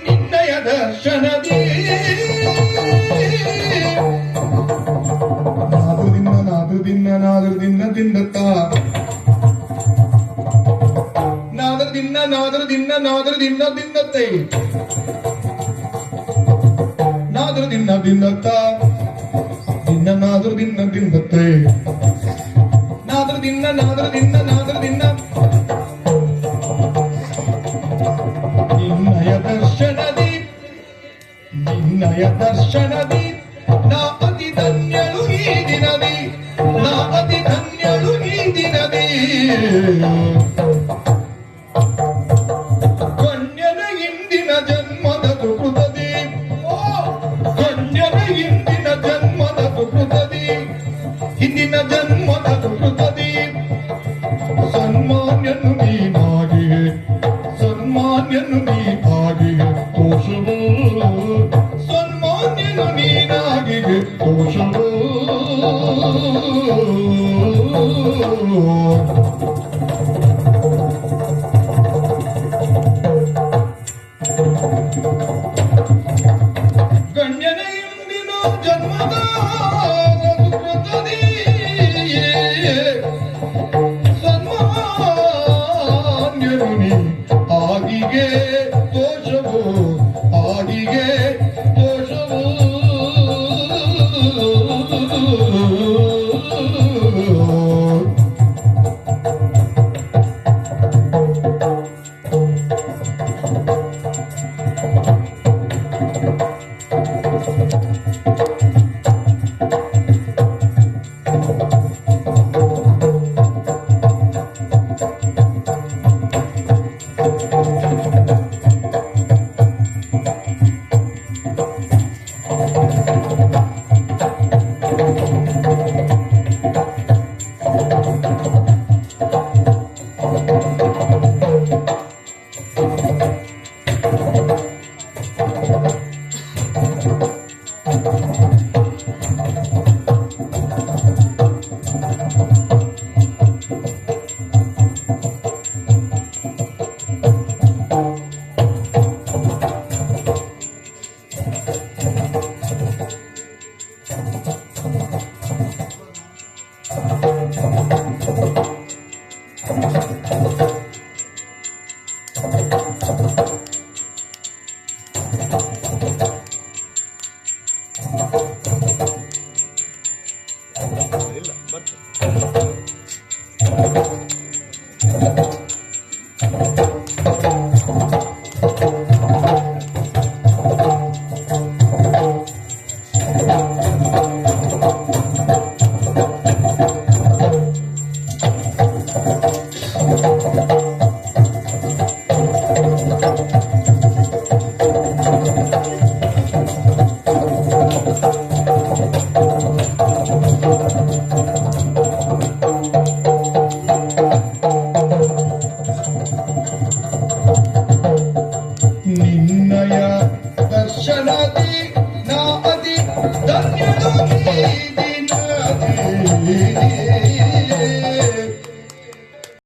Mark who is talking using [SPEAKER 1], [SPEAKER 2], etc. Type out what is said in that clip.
[SPEAKER 1] ನಿನ್ನಯ ದರ್ಶನದಿ ನಾದು ದಿನ್ನ ದಿನ್ನತ್ತ ನಾದರ ದಿನ್ನ ದಿನ್ನತ್ತೆ ನಾದರ ದಿನ್ನತ್ತ ನಾದರ ದಿನ್ನತ್ತೆ ನಾದರ ದಿನ್ನ ನಿನ್ನಯ ದರ್ಶನದಿ ನಾ ಅತಿ ಧನ್ಯಳು ಈ ದಿನದಿ ಕನ್ಯನ ಇಂದಿನ ಜನ್ಮದ ಸುಕೃತದಿ ಹಿಂದಿನ ಜನ್ಮದ ಸುಕೃತದಿ ಸನ್ಮಾನ್ಯನು ನೀನಾಗಿಯೇ ದೋಷವು ಸನ್ಮಾನ್ಯನು ನೀನಾಗಿಯೇ ದೋಷವು ಗಣ್ಯನ ಇಂದಿನ ಜನ್ಮದ ಸುಕೃತದಿ ಸನ್ಮಾನ್ಯನು ನೀ ಆಗಿಗೆ ದೋಷವು ನಿನ್ನಯ ದರ್ಶನದ